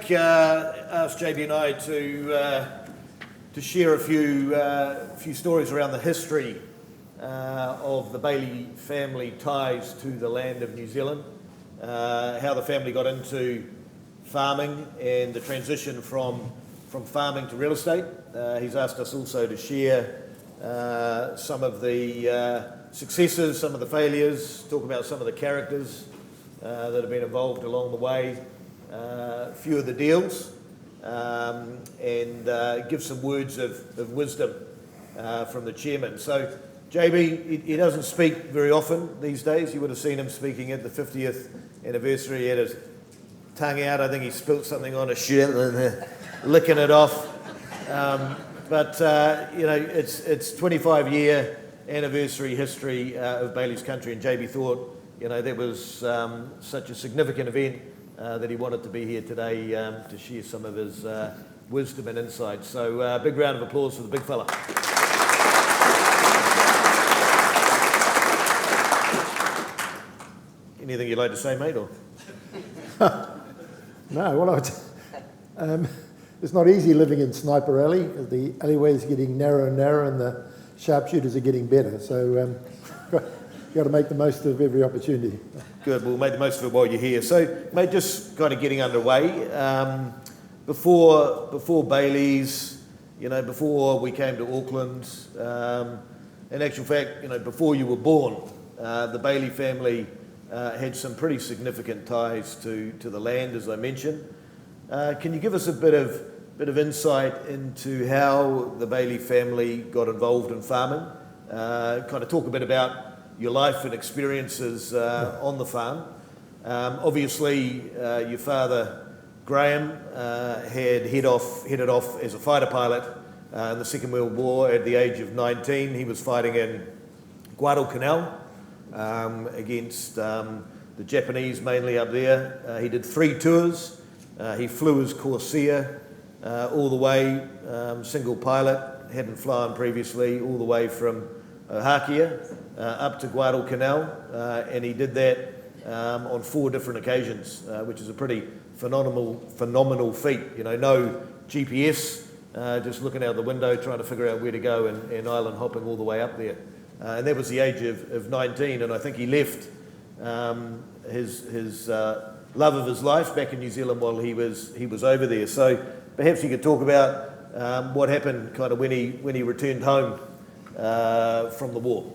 Mike asked JB and I to share a few stories around the history of the Bayley family ties to the land of New Zealand, how the family got into farming and the transition from farming to real estate. He's asked us also to share some of the successes, some of the failures, talk about some of the characters that have been involved along the way, a few of the deals, and give some words of wisdom from the chairman. So JB, he doesn't speak very often these days. You would have seen him speaking at the 50th anniversary. He had his tongue out. I think he spilt something on his shirt and licking it off. But it's 25-year anniversary history of Bayleys Country, and JB thought, that was such a significant event that he wanted to be here today to share some of his wisdom and insight. So a big round of applause for the big fella. Anything you'd like to say, mate? Or? No, well, it's not easy living in Sniper Alley. The alleyways are getting narrower and narrower, and the sharpshooters are getting better. So you've got to make the most of every opportunity. Good, we'll make the most of it while you're here. So, mate, just kind of getting underway. Before Bayleys, before we came to Auckland, in actual fact, before you were born, the Bayley family had some pretty significant ties to the land, as I mentioned. Can you give us a bit of insight into how the Bayley family got involved in farming? Kind of talk a bit about your life and experiences on the farm. Obviously, your father Graham had headed off as a fighter pilot in the Second World War at the age of 19. He was fighting in Guadalcanal against the Japanese, mainly up there. He did 3 tours. He flew his Corsair all the way, single pilot, hadn't flown previously, all the way from Ohakea up to Guadalcanal, and he did that on 4 different occasions, which is a pretty phenomenal feat. No GPS, just looking out the window trying to figure out where to go and island hopping all the way up there. And that was the age of 19, and I think he left his love of his life back in New Zealand while he was over there. So perhaps you could talk about what happened kind of when he returned home from the war.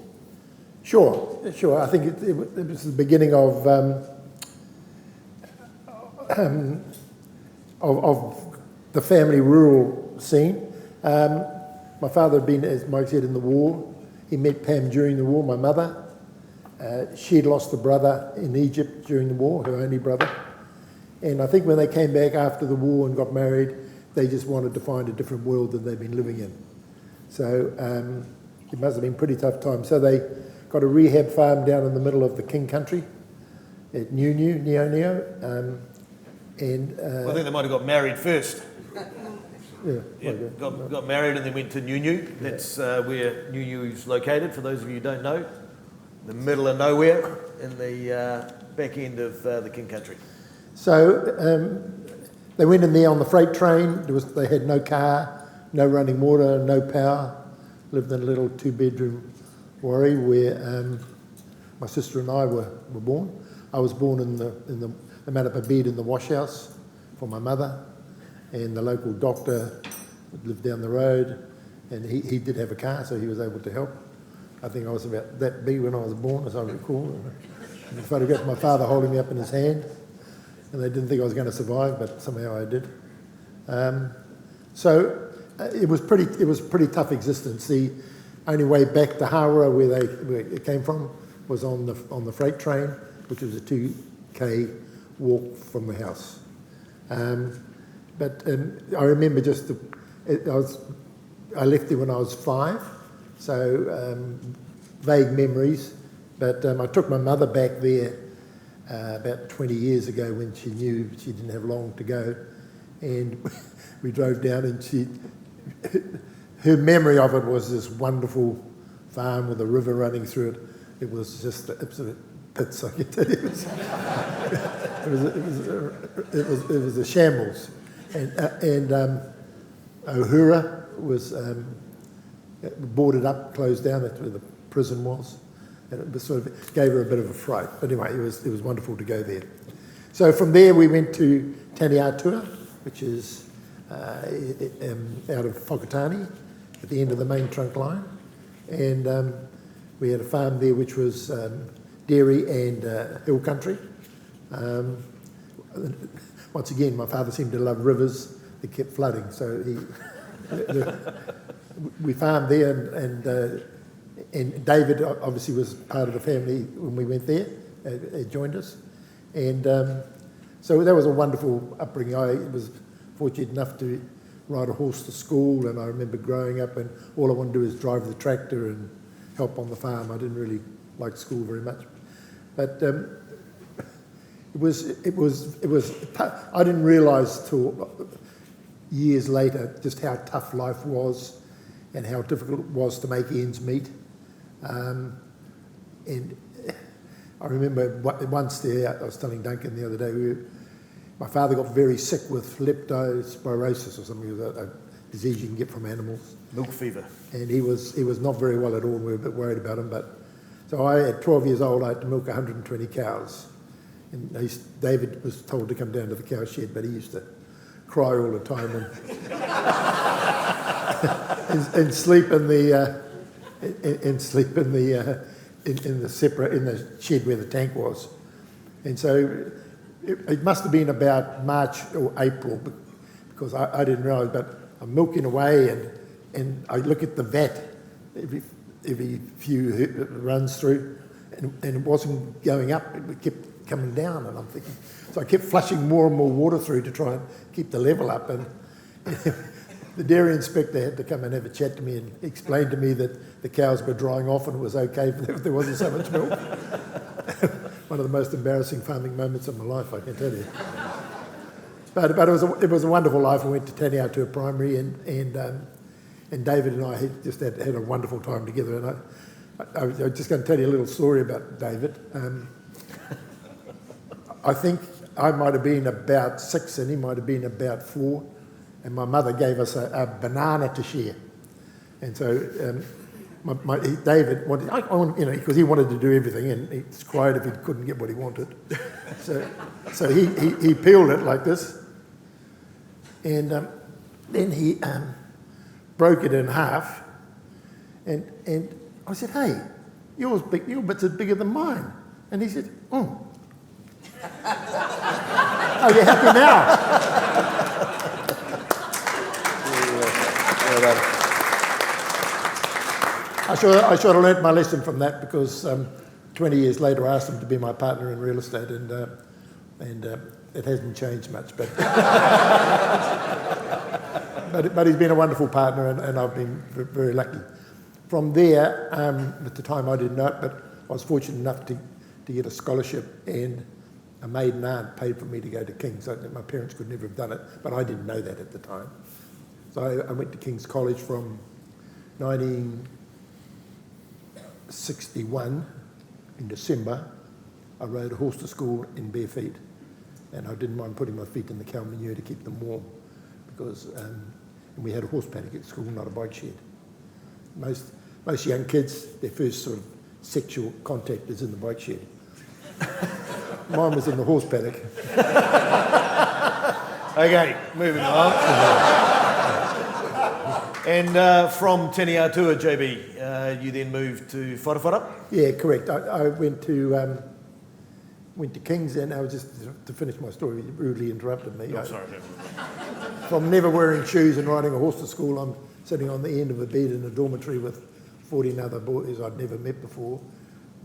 Sure. I think it was the beginning of the family rural scene. My father had been, as Mike said, in the war. He met Pam during the war, my mother. She had lost a brother in Egypt during the war, her only brother. And I think when they came back after the war and got married, they just wanted to find a different world than they'd been living in. So it must have been a pretty tough time. So they got a rehab farm down in the middle of the King Country at Neo. I think they might have got married first. Yeah. Got married and then went to New. That's where New is located, for those of you who don't know. The middle of nowhere in the back end of the King Country. So they went in there on the freight train. They had no car, no running water, no power. Lived in a little 2-bedroom warri where my sister and I were born. I was born in the made up a bed in the wash house for my mother, and the local doctor lived down the road, and he did have a car, so he was able to help. I think I was about that big when I was born, as I recall. And the photograph of my father holding me up in his hand, and they didn't think I was going to survive, but somehow I did. So it was pretty tough existence. The only way back to Hawera, where it came from, was on the freight train, which was a 2k walk from the house. But I remember I left there when I was 5, so vague memories. But I took my mother back there about 20 years ago when she knew she didn't have long to go, and we drove down, and her memory of it was this wonderful farm with a river running through it. It was just the absolute pits, I can tell you. It was a shambles. and Ohura was boarded up, closed down. That's where the prison was, and it was sort of gave her a bit of a fright. But anyway, it was wonderful to go there. So from there we went to Taniatua, which is out of Whakatane, at the end of the main trunk line, and we had a farm there which was dairy and hill country. Once again, my father seemed to love rivers that kept flooding, so we farmed there, and David obviously was part of the family when we went there. He joined us, and so that was a wonderful upbringing. I was fortunate enough to ride a horse to school, and I remember growing up, and all I wanted to do was drive the tractor and help on the farm. I didn't really like school very much, but it was. I didn't realise till years later just how tough life was, and how difficult it was to make ends meet. And I remember once there, I was telling Duncan the other day, my father got very sick with leptospirosis or something, a disease you can get from animals. Milk fever. And he was not very well at all, and we were a bit worried about him. But so at 12 years old, I had to milk 120 cows. And David was told to come down to the cow shed, but he used to cry all the time and sleep in the in the shed where the tank was. And so it must have been about March or April, because I didn't realise, but I'm milking away, and I look at the vat every few runs through, and it wasn't going up, it kept coming down, and I'm thinking, so I kept flushing more and more water through to try and keep the level up, and the dairy inspector had to come and have a chat to me and explain to me that the cows were drying off and it was okay if there wasn't so much milk. One of the most embarrassing farming moments of my life, I can tell you. But it was a wonderful life. I went to Taniatua Primary, and David and I had just had a wonderful time together. And I'm just going to tell you a little story about David. I think I might have been about 6 and he might have been about 4, and my mother gave us a banana to share. And so David wanted, because he wanted to do everything, and he cried if he couldn't get what he wanted. So he peeled it like this, and then he broke it in half, and I said, "Hey, your bit's is bigger than mine," and he said, "Oh, are you happy now?" I should have learnt my lesson from that, because 20 years later I asked him to be my partner in real estate, and it hasn't changed much. But but he's been a wonderful partner, and I've been very lucky. From there, at the time I didn't know it, but I was fortunate enough to get a scholarship, and a maiden aunt paid for me to go to King's. My parents could never have done it, but I didn't know that at the time. So I went to King's College from 1961 in December. I rode a horse to school in bare feet, and I didn't mind putting my feet in the cow manure to keep them warm, because and we had a horse paddock at school, not a bike shed. Most young kids, their first sort of sexual contact is in the bike shed. Mine was in the horse paddock. Okay, moving on. And from Taniatua, JB, you then moved to Wharewhara? Yeah, correct. I went to King's, and I was just, to finish my story, you rudely interrupted me. Oh, sorry. From never wearing shoes and riding a horse to school, I'm sitting on the end of a bed in a dormitory with 14 other boys I'd never met before,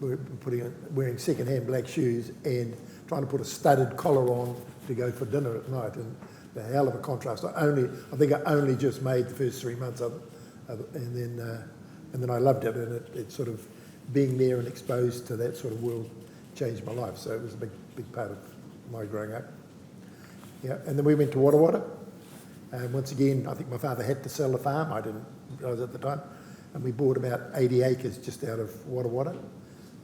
wearing second-hand black shoes and trying to put a studded collar on to go for dinner at night. And the hell of a contrast. I think I only just made the first 3 months of it, and then I loved it, and it sort of, being there and exposed to that sort of world changed my life. So it was a big part of my growing up. Yeah, and then we went to Wada Wada, and once again I think my father had to sell the farm. I didn't realise at the time, and we bought about 80 acres just out of Wada Wada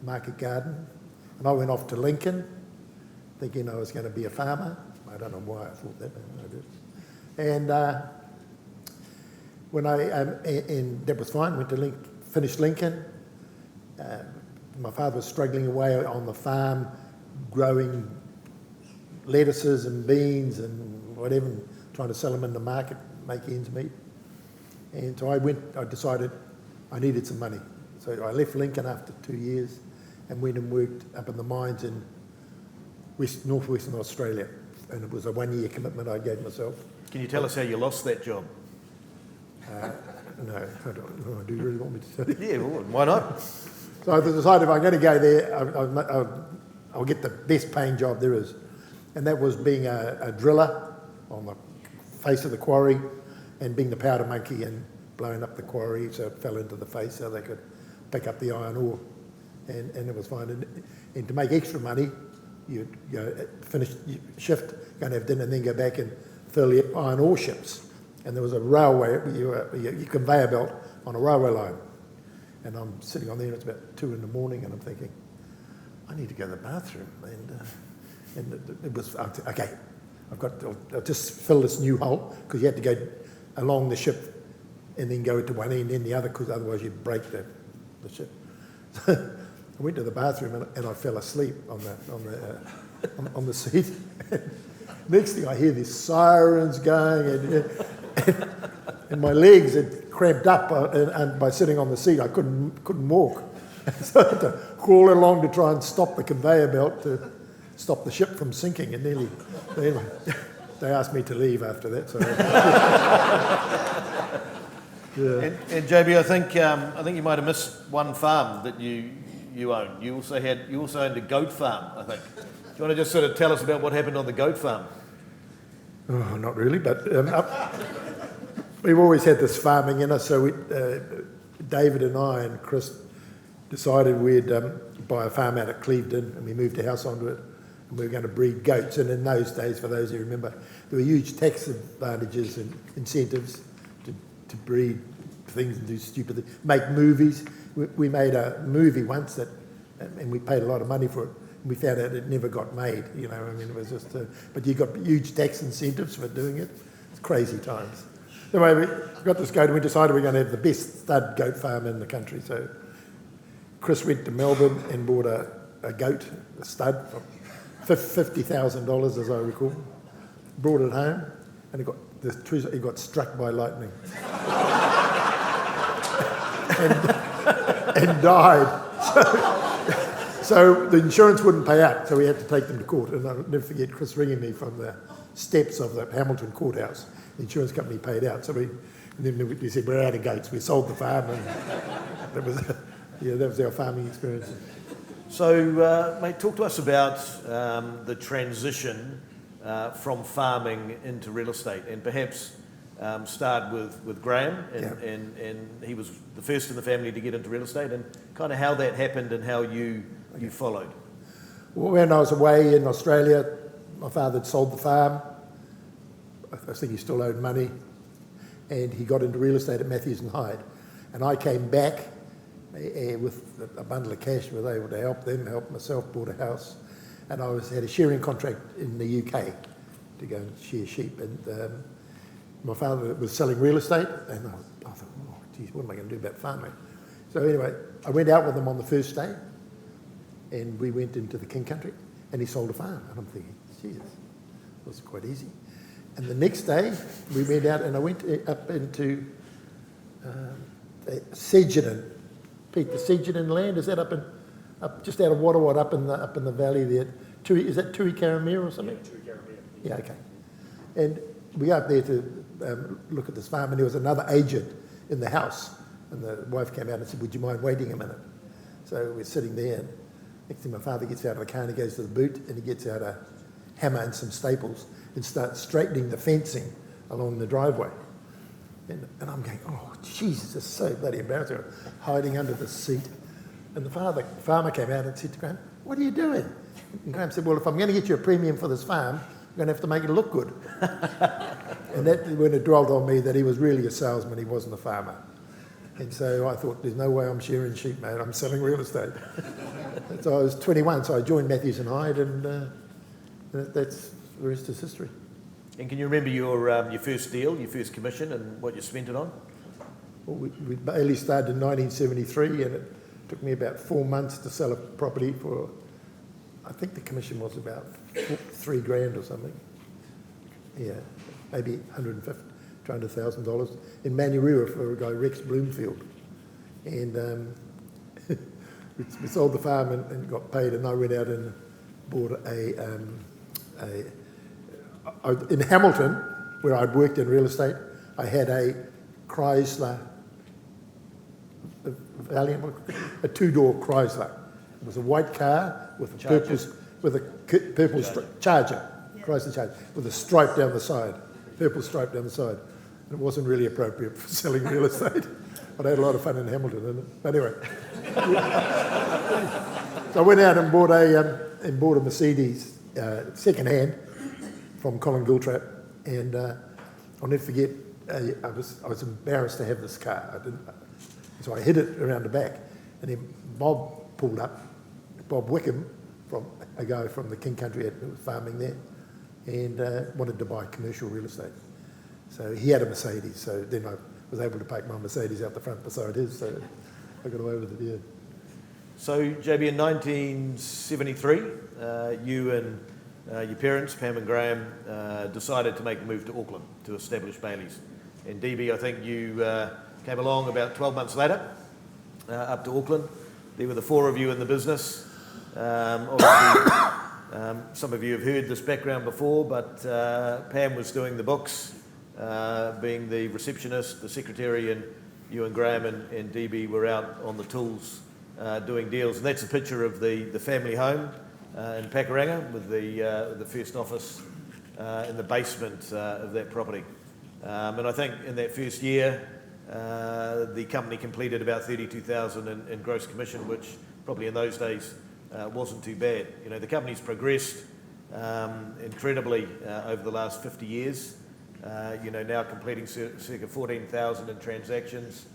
market garden, and I went off to Lincoln thinking I was going to be a farmer. I don't know why I thought that, but I did. And when and that was fine, went to finished Lincoln. My father was struggling away on the farm, growing lettuces and beans and whatever, and trying to sell them in the market, make ends meet. And so I decided I needed some money. So I left Lincoln after 2 years and went and worked up in the mines in northwestern Australia. And it was a 1 year commitment I gave myself. Can you tell us how you lost that job? No, I don't. No, do you really want me to tell you? Yeah, well, why not? So I decided if I'm going to go there, I'll get the best paying job there is. And that was being a driller on the face of the quarry and being the powder monkey and blowing up the quarry so it fell into the face so they could pick up the iron ore. And it was fine. And to make extra money, you'd finish your shift, go and have dinner, and then go back and fill the iron ore ships. And there was a railway, your conveyor belt on a railway line. And I'm sitting on there, and it's about 2 in the morning, and I'm thinking, I need to go to the bathroom. And it was, okay, I'll just fill this new hole, because you had to go along the ship and then go to one end and the other, because otherwise you'd break the ship. So I went to the bathroom and I fell asleep on the seat. Next thing I hear these sirens going, and my legs had cramped up, and by sitting on the seat I couldn't walk. So I had to crawl along to try and stop the conveyor belt to stop the ship from sinking, and nearly they asked me to leave after that. So yeah. And JB, I think you might have missed one farm that you owned. You also owned a goat farm, I think. Do you want to just sort of tell us about what happened on the goat farm? Oh, not really, but we've always had this farming in us. So David and I and Chris decided we'd buy a farm out at Clevedon, and we moved a house onto it, and we were going to breed goats. And in those days, for those who remember, there were huge tax advantages and incentives to breed things and do stupid things, make movies. We made a movie once and we paid a lot of money for it. And we found out it never got made. It was just. But you got huge tax incentives for doing it. It's crazy times. Anyway, we got this goat, and we decided we're going to have the best stud goat farm in the country. So Chris went to Melbourne and bought a goat, a stud, for $50,000, as I recall. Brought it home, and he got struck by lightning and died. So the insurance wouldn't pay out, so we had to take them to court. And I'll never forget Chris ringing me from the steps of the Hamilton courthouse. The insurance company paid out. So then we said, we're out of goats. We sold the farm, and that was our farming experience. So, mate, talk to us about the transition from farming into real estate, and perhaps start with Graham, and he was the first in the family to get into real estate, and kind of how that happened and how you followed. Well, when I was away in Australia, my father had sold the farm. I think he still owed money, and he got into real estate at Matthews and Hyde. And I came back with a bundle of cash, was able to help myself, bought a house, and I had a sharing contract in the UK to go and shear sheep. And my father was selling real estate, and I thought, oh, geez, what am I going to do about farming? So anyway, I went out with him on the first day, and we went into the King Country, and he sold a farm. And I'm thinking, geez, it was quite easy. And the next day, we went out, and I went up into Sedgeton. Pete, the Sedgeton land, is that up just out of Waterwatt, up in the valley there? Is that Tui Karamea or something? Yeah, Tui Karamea. Yeah, okay. And we got up there to look at this farm, and there was another agent in the house. And the wife came out and said, would you mind waiting a minute? So we're sitting there, and next thing my father gets out of the car and he goes to the boot, and he gets out a hammer and some staples and starts straightening the fencing along the driveway. And I'm going, oh, Jesus, it's so bloody embarrassing. Hiding under the seat. And the farmer came out and said to Graham, what are you doing? And Graham said, well, if I'm going to get you a premium for this farm, I'm going to have to make it look good. And that when it dwelled on me that he was really a salesman, he wasn't a farmer. And so I thought, there's no way I'm shearing sheep, mate. I'm selling real estate. So I was 21, so I joined Matthews and Hyde, and that's the rest is history. And can you remember your first deal, your first commission, and what you spent it on? Well, Bayley started in 1973, and it took me about 4 months to sell a property for, I think the commission was about $3,000 or something. Yeah, maybe $200,000 in Manurewa for a guy, Rex Bloomfield. And we sold the farm and got paid, and I went out and bought in Hamilton, where I'd worked in real estate, I had a Chrysler, a two-door Chrysler. It was a white car with a purple Charger, Chrysler Charger, with a stripe down the side, purple stripe down the side. And it wasn't really appropriate for selling real estate, but I had a lot of fun in Hamilton, didn't it? But anyway, so I went out and bought a Mercedes second-hand from Colin Giltrap, and I'll never forget. I was embarrassed to have this car. So I hid it around the back, and then Bob pulled up, Bob Wickham, from a guy from the King Country who was farming there, and wanted to buy commercial real estate. So he had a Mercedes. So then I was able to park my Mercedes out the front beside his. So I got away with it. Yeah. So JB, in 1973, you and your parents, Pam and Graham, decided to make the move to Auckland to establish Bayleys. And DB, I think you came along about 12 months later up to Auckland. There were the four of you in the business. Obviously, some of you have heard this background before, but Pam was doing the books, being the receptionist, the secretary, and you and Graham and DB were out on the tools doing deals. And that's a picture of the family home in Pakuranga with the first office in the basement of that property. And I think in that first year, the company completed about 32,000 in gross commission, which probably in those days wasn't too bad. You know, the company's progressed incredibly over the last 50 years. You know, now completing circa 14,000 in transactions,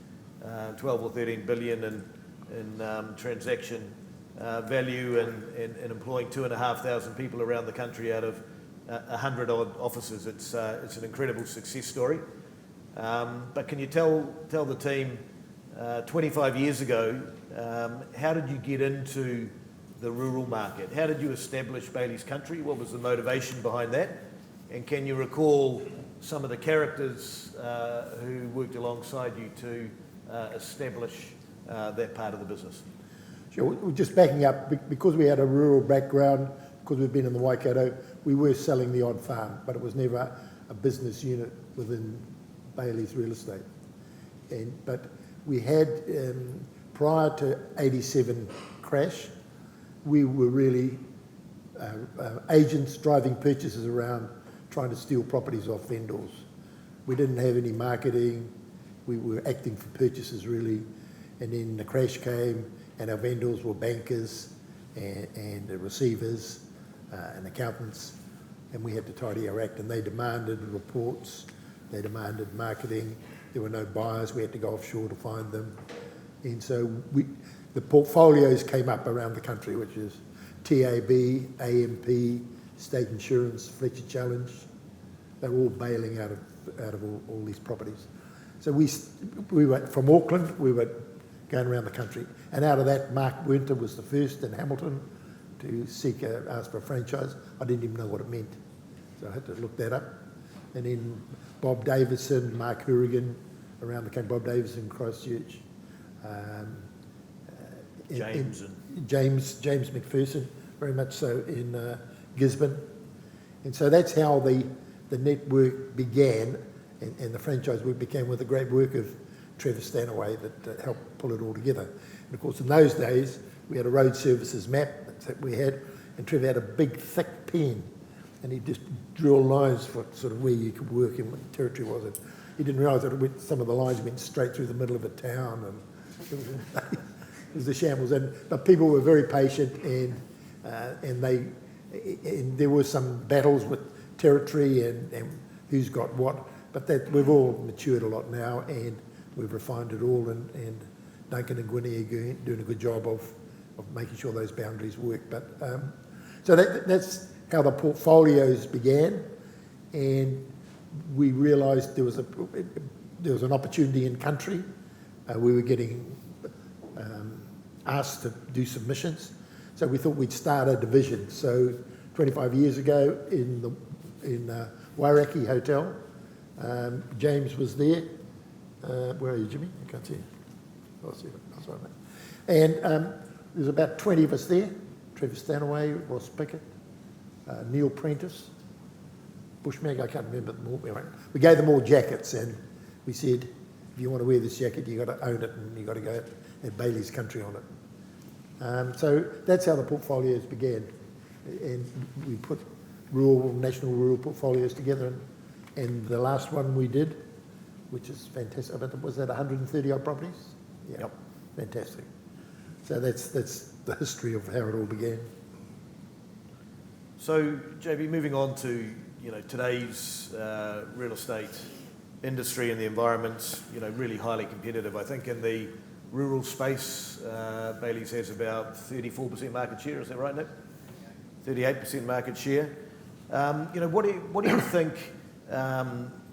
12 or 13 billion in transaction value, and employing 2,500 people around the country out of 100 odd offices. It's an incredible success story. But can you tell the team 25 years ago, how did you get into the rural market? How did you establish Bayleys Country? What was the motivation behind that? And can you recall some of the characters who worked alongside you to establish that part of the business? Sure. We're just backing up, because we had a rural background, because we've been in the Waikato, we were selling the odd farm, but it was never a business unit within Bayleys Real Estate. But we had, prior to 87 crash, we were really agents driving purchasers around trying to steal properties off vendors. We didn't have any marketing. We were acting for purchasers really. And then the crash came, and our vendors were bankers and receivers and accountants, and we had to tidy our act, and they demanded reports, they demanded marketing. There were no buyers, we had to go offshore to find them. And so the portfolios came up around the country, which is TAB, AMP, State Insurance, Fletcher Challenge. They were all bailing out of all these properties. So we went from Auckland, we were going around the country. And out of that, Mark Winter was the first in Hamilton to ask for a franchise. I didn't even know what it meant, so I had to look that up. And then Bob Davison, Mark Hourigan around the country, Bob Davison, Christchurch, James McPherson, very much so in Gisborne. And so that's how the network began, and the franchise work began with the great work of Trevor Stanaway that helped pull it all together. And of course, in those days, we had a road services map that we had, and Trevor had a big, thick pen, and he just drew lines for sort of where you could work and what the territory was. And he didn't realise that some of the lines went straight through the middle of a town, and it was a shambles. But people were very patient, and there were some battles with territory and who's got what. But we've all matured a lot now, and we've refined it all, and Duncan and Gwynnie are doing a good job of making sure those boundaries work. But so that's how the portfolios began, and we realised there was an opportunity in country. We were getting asked to do submissions, so we thought we'd start a division. So 25 years ago in Wairaki Hotel, James was there. Where are you, Jimmy? I can't see you. Oh, I see you. Oh, sorry, mate. And there's about 20 of us there. Trevor Stanaway, Ross Pickett, Neil Prentice, Bushmag, I can't remember them all. We gave them all jackets, and we said, if you want to wear this jacket, you've got to own it, and you've got to go at Bayleys Country on it. So that's how the portfolios began. And we put national rural portfolios together, and the last one we did, which is fantastic, was that 130 odd properties? Yeah, yep. Fantastic. So that's the history of how it all began. So, JB, moving on to today's real estate industry and the environment's really highly competitive. I think in the rural space, Bayleys has about 34% market share. Is that right, Nick? 38% market share. What do you think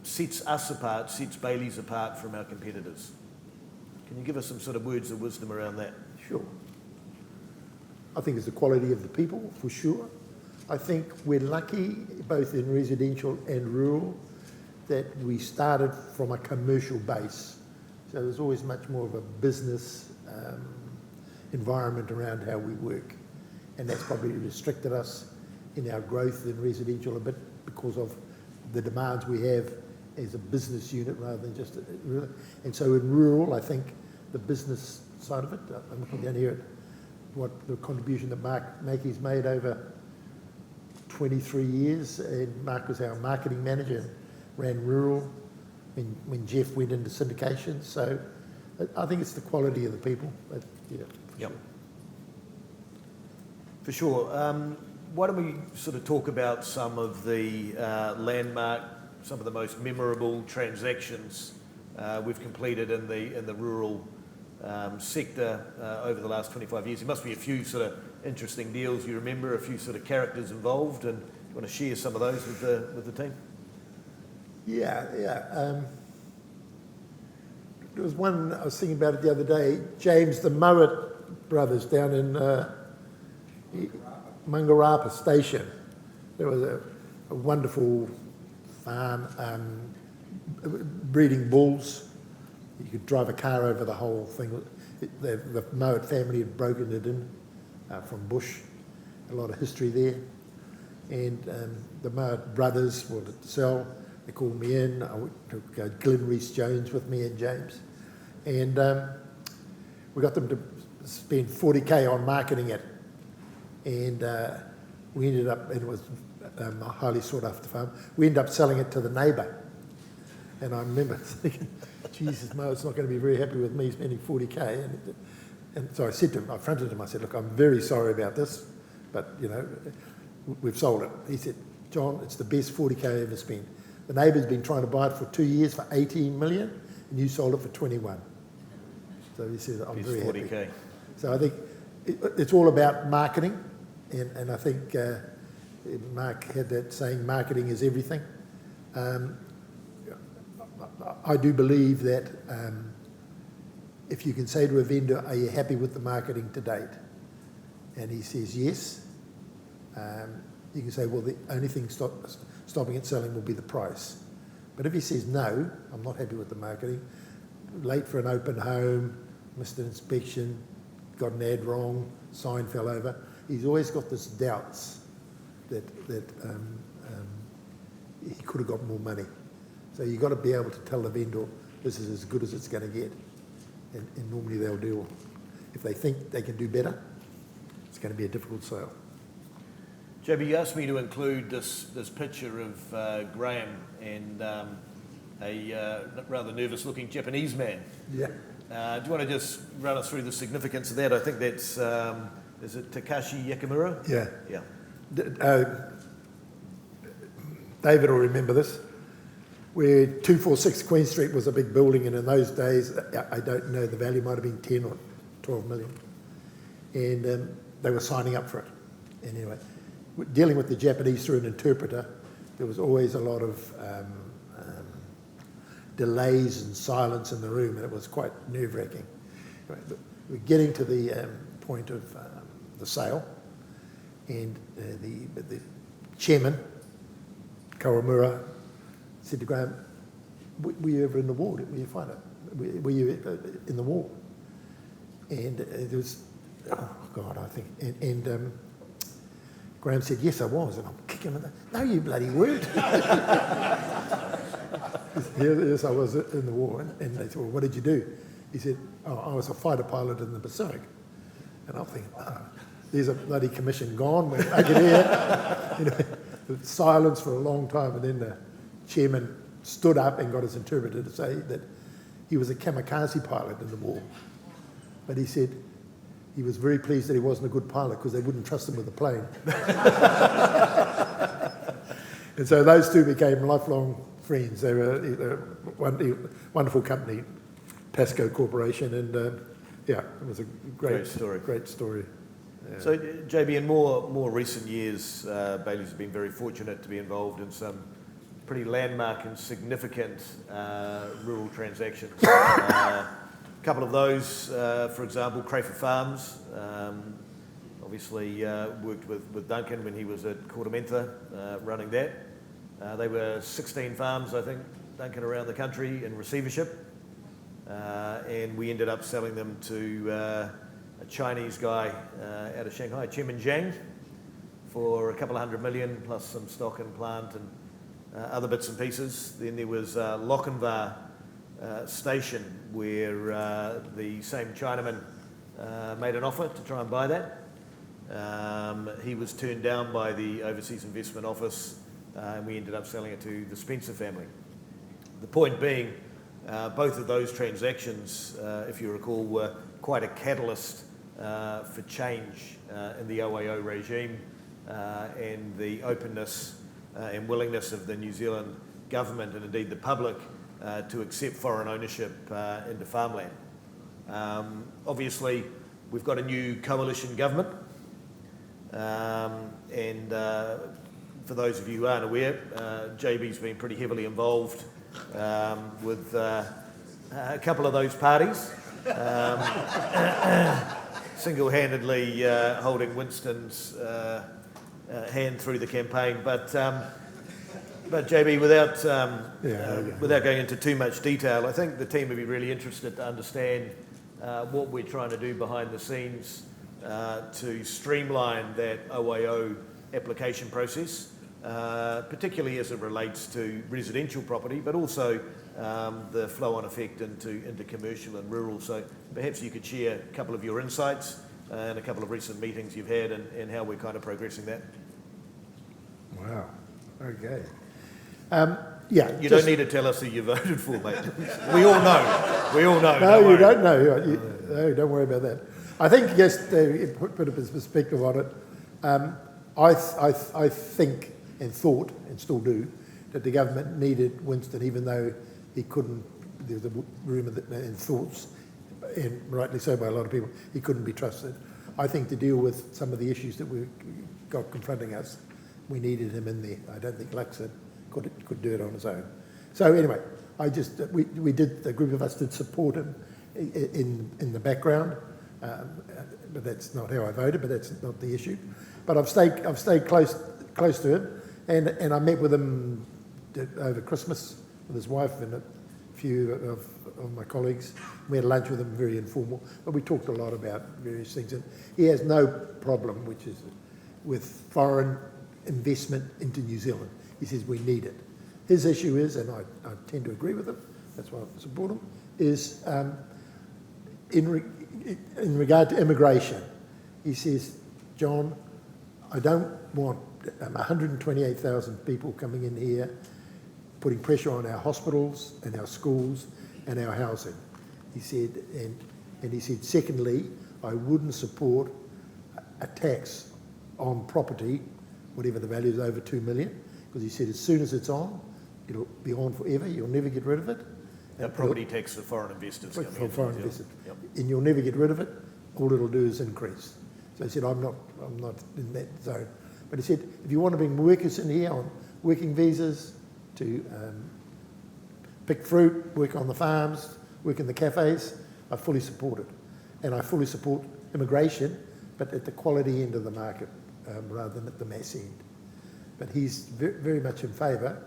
sets us apart, sets Bayleys apart from our competitors? Can you give us some sort of words of wisdom around that? Sure. I think it's the quality of the people, for sure. I think we're lucky, both in residential and rural, that we started from a commercial base. So there's always much more of a business environment around how we work. And that's probably restricted us in our growth in residential a bit because of the demands we have as a business unit rather than just and so in rural, I think the business side of it, I'm looking down here at what the contribution that Mark Mackey's made over 23 years, and Mark was our marketing manager and ran rural when Jeff went into syndication. So I think it's the quality of the people. But, yeah, for sure. Why don't we sort of talk about some of the landmark, some of the most memorable transactions we've completed in the rural sector over the last 25 years. There must be a few sort of interesting deals you remember, a few sort of characters involved, and you want to share some of those with the team? Yeah. There was one, I was thinking about it the other day, James the Mowat brothers down in Mangarapa Station. There was a wonderful farm, breeding bulls. You could drive a car over the whole thing. The Mowat family had broken it in from bush. A lot of history there. And the Mowat brothers wanted to sell. They called me in. I took Glenn Rees-Jones with me and James. And we got them to spend 40K on marketing it. And we ended up, and it was a highly sought after farm, we ended up selling it to the neighbour. And I remember thinking, Jesus, Mo's not going to be very happy with me spending 40K. And so I said to him, I fronted him, I said, look, I'm very sorry about this, but, we've sold it. He said, John, it's the best 40K I ever spent. The neighbour's been trying to buy it for 2 years for 18 million, and you sold it for 21. So he said, I'm very happy. 40K. So I think it's all about marketing, and I think Mark had that saying, marketing is everything. I do believe that if you can say to a vendor, are you happy with the marketing to date? And he says yes, you can say, well, the only thing stopping it selling will be the price. But if he says, no, I'm not happy with the marketing, late for an open home, missed an inspection, got an ad wrong, sign fell over, he's always got this doubts that he could have got more money. So you've got to be able to tell the vendor, this is as good as it's going to get. And normally they'll deal. If they think they can do better, it's going to be a difficult sale. JB, you asked me to include this picture of Graham and a rather nervous-looking Japanese man. Yeah. Do you want to just run us through the significance of that? I think that's, is it Takashi Yakamura? Yeah. Yeah. David will remember this, where 246 Queen Street was a big building, and in those days, I don't know, the value might have been 10 or 12 million. And they were signing up for it. And anyway, dealing with the Japanese through an interpreter, there was always a lot of delays and silence in the room, and it was quite nerve-wracking. Anyway, we're getting to the point of the sale, and the chairman, Kawamura, said to Graham, were you ever in the war? Were you fighter? Were you in the war? And there was, oh God, I think, and Graham said, yes, I was, and I'm kicking him. No, you bloody weren't. Yes, I was in the war. And they said, well, what did you do? He said, oh, I was a fighter pilot in the Pacific. And I'm thinking, oh, there's a bloody commission gone. We're back in here. You know, silence for a long time, and then the chairman stood up and got his interpreter to say that he was a kamikaze pilot in the war. But he said he was very pleased that he wasn't a good pilot because they wouldn't trust him with a plane. And so those two became lifelong friends. They were a wonderful company, Pasco Corporation, and yeah, it was a great story. Great story. Yeah. So, JB, in more recent years, Bayleys has been very fortunate to be involved in some pretty landmark and significant rural transactions. A couple of those, for example, Crayford Farms, obviously worked with Duncan when he was at Kortamentha running that. They were 16 farms, I think, Duncan, around the country in receivership. And we ended up selling them to a Chinese guy out of Shanghai, Chemin Jiang, for a couple of $100 million plus some stock and plant and other bits and pieces. Then there was Lochinvar station where the same Chinaman made an offer to try and buy that. He was turned down by the Overseas Investment Office, and we ended up selling it to the Spencer family. The point being, both of those transactions, if you recall, were quite a catalyst for change in the OAO regime and the openness and willingness of the New Zealand government and indeed the public to accept foreign ownership into farmland. Obviously, we've got a new coalition government, and for those of you who aren't aware, JB's been pretty heavily involved with a couple of those parties, single-handedly holding Winston's hand through the campaign. But JB, without going into too much detail, I think the team would be really interested to understand what we're trying to do behind the scenes to streamline that OAO application process, particularly as it relates to residential property, but also the flow-on effect into commercial and rural. So perhaps you could share a couple of your insights and a couple of recent meetings you've had and how we're kind of progressing that. Wow. Okay. You don't need to tell us who you voted for, mate. We all know. We all know. No, you don't know. No, don't worry about that. I think, just to put a perspective on it, I think and thought, and still do, that the government needed Winston, even though he couldn't, there was a rumour and thoughts, and rightly so by a lot of people, he couldn't be trusted. I think to deal with some of the issues that we got confronting us, we needed him in there. I don't think Luxon could do it on his own. So anyway, the group of us did support him in the background, but that's not how I voted, but that's not the issue. But I've stayed close to him, and I met with him over Christmas with his wife and a few of my colleagues. We had lunch with him, very informal, but we talked a lot about various things. And he has no problem, which is with foreign investment into New Zealand. He says we need it. His issue is, and I tend to agree with him, that's why I support him, is in regard to immigration. He says, John, I don't want 128,000 people coming in here putting pressure on our hospitals and our schools and our housing. He said, and he said, secondly, I wouldn't support a tax on property, whatever the value is, over 2 million, because he said as soon as it's on, it'll be on forever, you'll never get rid of it. Property tax for foreign investors. For foreign investors. Yep. And you'll never get rid of it, all it'll do is increase. So he said, I'm not in that zone. But he said, if you want to bring workers in here on working visas, to pick fruit, work on the farms, work in the cafes. I fully support it. And I fully support immigration, but at the quality end of the market rather than at the mass end. But he's very much in favour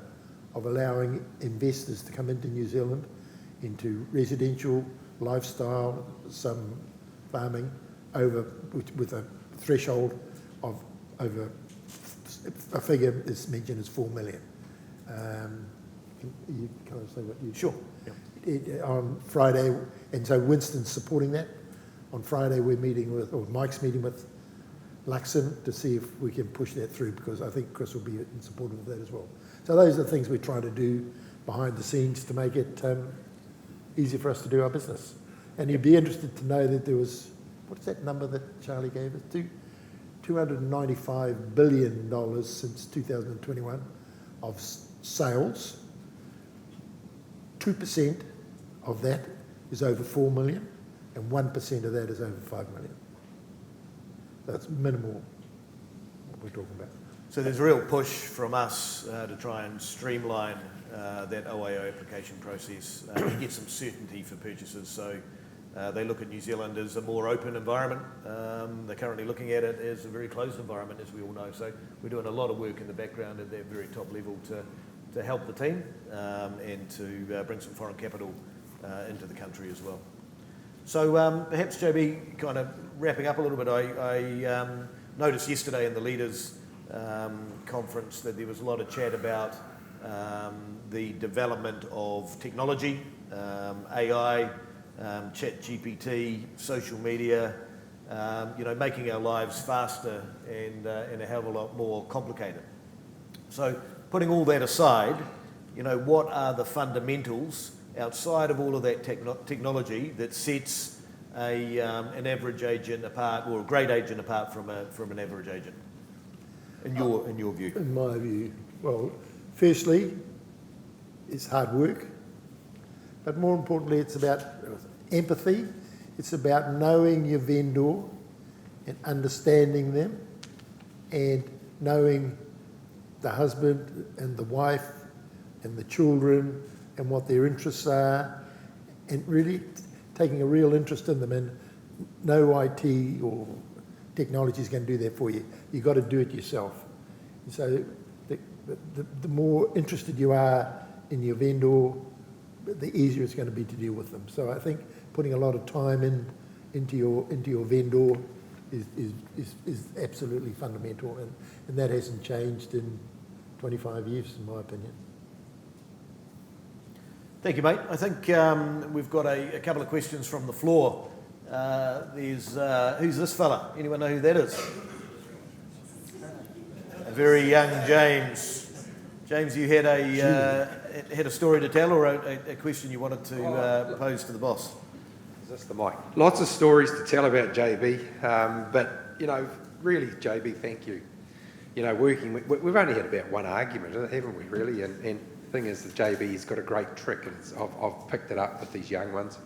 of allowing investors to come into New Zealand, into residential, lifestyle, some farming, with a threshold of over a figure is mentioned as 4 million. Can I say what you... Sure. On Friday, and so Winston's supporting that. On Friday we're meeting with, or Mike's meeting with Luxon to see if we can push that through, because I think Chris will be in support of that as well. So those are the things we're trying to do behind the scenes to make it easier for us to do our business. And you'd be interested to know that there was, what's that number that Charlie gave us? $295 billion since 2021 of sales. 2% of that is over 4 million, and 1% of that is over 5 million. That's minimal what we're talking about. So there's a real push from us to try and streamline that OAO application process to get some certainty for purchasers. So they look at New Zealand as a more open environment. They're currently looking at it as a very closed environment, as we all know. So we're doing a lot of work in the background at that very top level to help the team and to bring some foreign capital into the country as well. So perhaps, JB, kind of wrapping up a little bit, I noticed yesterday in the leaders' conference that there was a lot of chat about the development of technology, AI, ChatGPT, social media, making our lives faster and a hell of a lot more complicated. So putting all that aside, what are the fundamentals outside of all of that technology that sets an average agent apart, or a great agent apart from an average agent, in your view? In my view, well, firstly, it's hard work, but more importantly, it's about empathy. It's about knowing your vendor and understanding them, and knowing the husband and the wife and the children and what their interests are, and really taking a real interest in them. And no IT or technology is going to do that for you. You've got to do it yourself. And so the more interested you are in your vendor, the easier it's going to be to deal with them. So I think putting a lot of time into your vendor is absolutely fundamental, and that hasn't changed in 25 years, in my opinion. Thank you, mate. I think we've got a couple of questions from the floor. Who's this fella? Anyone know who that is? A very young James. James, you had a story to tell, or a question you wanted to pose to the boss? Is this the mic? Lots of stories to tell about JB, but really, JB, thank you. We've only had about one argument, haven't we? Really, and the thing is that JB's got a great trick, and I've picked it up with these young ones.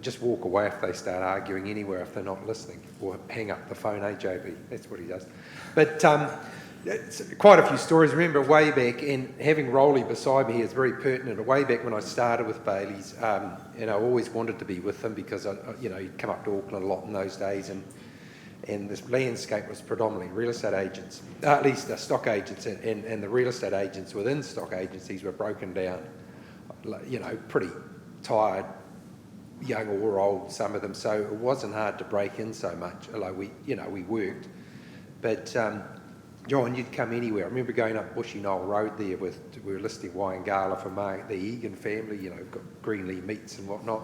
Just walk away if they start arguing anywhere if they're not listening, or hang up the phone. Hey, JB, that's what he does. But it's quite a few stories. Remember way back, and having Rolly beside me here is very pertinent. Way back when I started with Bayleys, I always wanted to be with them because you'd come up to Auckland a lot in those days, and this landscape was predominantly real estate agents, at least the stock agents, and the real estate agents within stock agencies were broken down, pretty tired, young or old, some of them. So it wasn't hard to break in so much, although we worked. But John, you'd come anywhere. I remember going up Bushy Knoll Road there we were listing Waiangala for the Egan family, got Greenlee Meats and whatnot,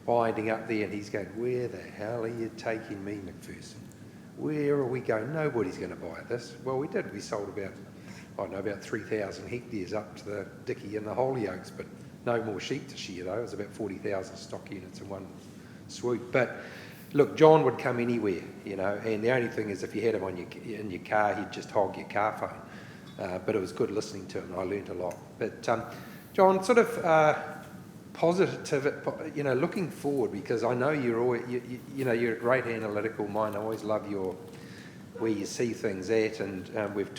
winding up there, and he's going, where the hell are you taking me, McPherson? Where are we going? Nobody's going to buy this. Well, we did. We sold about 3,000 hectares up to the Dicky and the Hollyoaks, but no more sheep to shear, though. It was about 40,000 stock units in one swoop. But look, John would come anywhere, and the only thing is if you had him in your car, he'd just hog your car phone. But it was good listening to him, and I learnt a lot. But John, sort of positive, looking forward, because I know you're always, you're a great analytical mind. I always love your where you see things at, and we've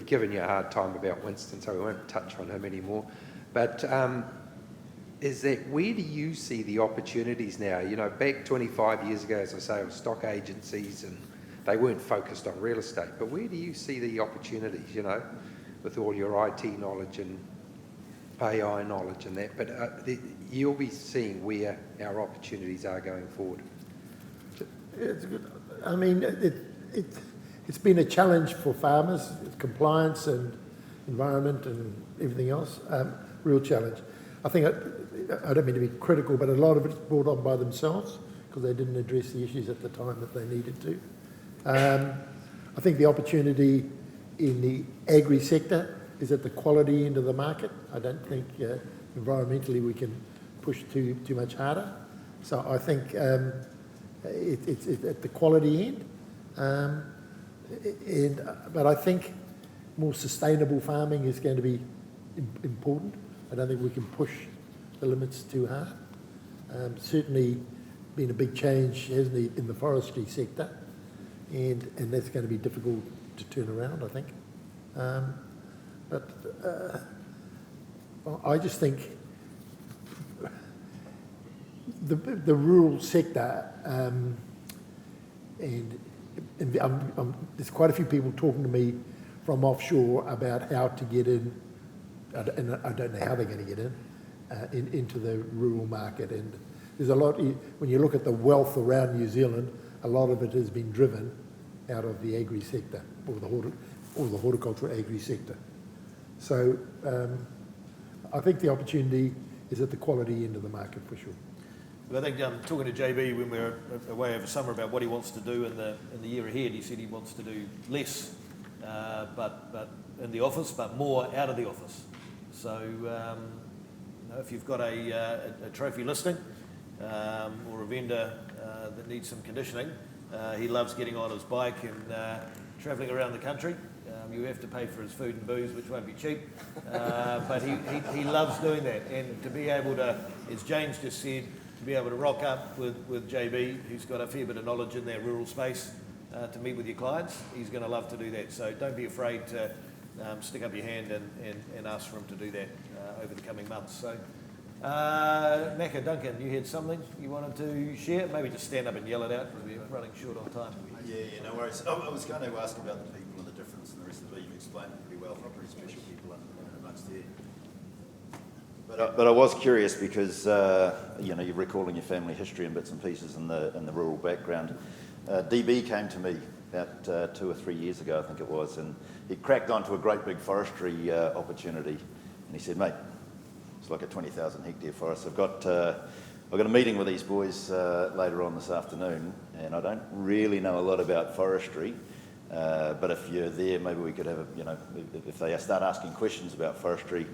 given you a hard time about Winston, so we won't touch on him anymore. But is that, where do you see the opportunities now? You know, back 25 years ago, as I say, it was stock agencies and they weren't focused on real estate. But where do you see the opportunities, you know, with all your IT knowledge and AI knowledge and that? But you'll be seeing where our opportunities are going forward. It's good. I mean, it's been a challenge for farmers, compliance and environment and everything else, real challenge. I think, I don't mean to be critical, but a lot of it's brought on by themselves because they didn't address the issues at the time that they needed to. I think the opportunity in the agri sector is at the quality end of the market. I don't think environmentally we can push too much harder. So I think it's at the quality end. But I think more sustainable farming is going to be important. I don't think we can push the limits too hard. Certainly been a big change, hasn't it, in the forestry sector, and that's going to be difficult to turn around, I think. But I just think the rural sector, and there's quite a few people talking to me from offshore about how to get in, and I don't know how they're going to get in, into the rural market. And there's a lot, when you look at the wealth around New Zealand, a lot of it has been driven out of the agri sector, or the horticultural agri sector. So I think the opportunity is at the quality end of the market for sure. But I think talking to JB when we were away over summer about what he wants to do in the year ahead, he said he wants to do less, but in the office, but more out of the office. So you know, if you've got a trophy listing or a vendor that needs some conditioning, he loves getting on his bike and travelling around the country. You have to pay for his food and booze, which won't be cheap, but he loves doing that. And to be able to, as James just said, to be able to rock up with JB, who's got a fair bit of knowledge in that rural space, to meet with your clients, he's going to love to do that. So don't be afraid to stick up your hand and ask for him to do that over the coming months. So, Macca, Duncan, you had something you wanted to share? Maybe just stand up and yell it out because we're running short on time. Yeah, no worries. I was going to ask about the people and the difference and the rest of it. You've explained it pretty well. Pretty special people amongst there. But I was curious because you know, you're recalling your family history and bits and pieces in the rural background. DB came to me about 2 or 3 years ago, I think it was, and he cracked onto a great big forestry opportunity, and he said, "Mate, it's like a 20,000 hectare forest. I've got a meeting with these boys later on this afternoon, and I don't really know a lot about forestry, but if you're there, maybe we could have you know, if they start asking questions about forestry,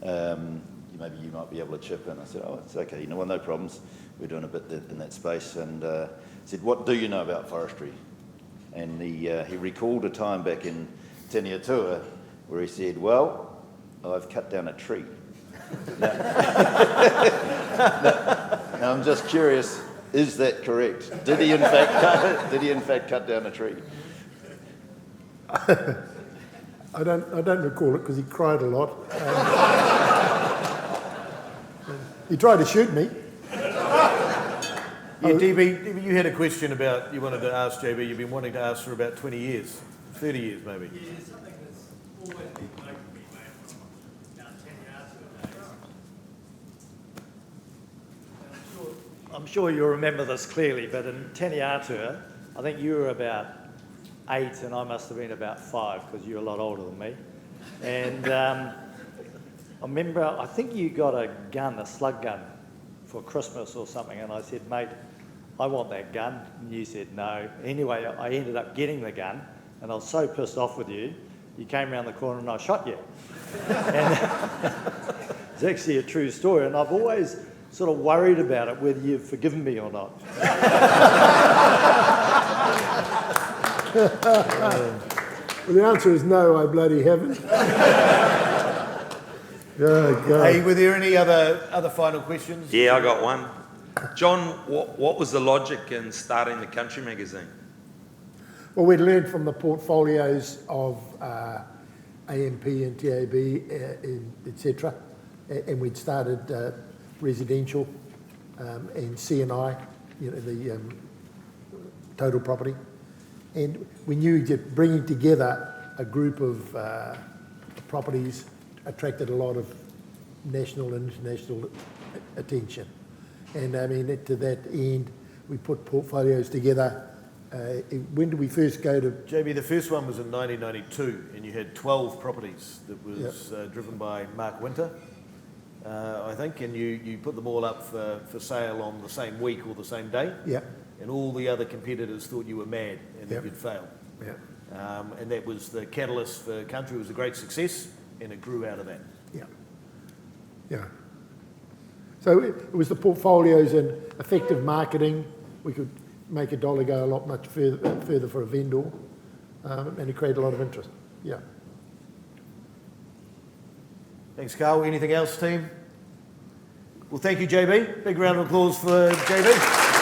maybe you might be able to chip in." I said, "Oh, it's okay, you know, well, no problems. We're doing a bit in that space." And said, "What do you know about forestry?" And he recalled a time back in Teniatua where he said, "Well, I've cut down a tree." Now, I'm just curious, is that correct? Did he in fact cut down a tree? I don't recall it because he cried a lot. He tried to shoot me. Yeah, DB, you had a question about, you wanted to ask JB, you've been wanting to ask for about 20 years, 30 years maybe. Yeah, something that's always been making me laugh about 10 yards ago. I'm sure you'll remember this clearly, but in Teniatua, I think you were about 8 and I must have been about 5 because you're a lot older than me. And I remember, I think you got a gun, a slug gun, for Christmas or something, and I said, "Mate, I want that gun." And you said no. Anyway, I ended up getting the gun, and I was so pissed off with you, you came around the corner and I shot you. And it's actually a true story, and I've always sort of worried about it, whether you've forgiven me or not. Well, the answer is no, I bloody haven't. Hey, were there any other final questions? Yeah, I got one. John, what was the logic in starting the country magazine? Well, we'd learned from the portfolios of AMP and TAB, etc., and we'd started residential and CNI, the total property, and we knew that bringing together a group of properties attracted a lot of national and international attention, and I mean to that end, we put portfolios together. When did we first go to? JB, the first one was in 1992, and you had 12 properties that was driven by Mark Winter, I think, and you put them all up for sale on the same week or the same day. Yeah. And all the other competitors thought you were mad and that you'd fail. Yeah. And that was the catalyst for Country. It was a great success, and it grew out of that. Yeah. Yeah. So it was the portfolios and effective marketing. We could make a dollar go a lot much further for a vendor, and it created a lot of interest. Yeah. Thanks, Carl. Anything else, team? Well, thank you, JB. Big round of applause for JB.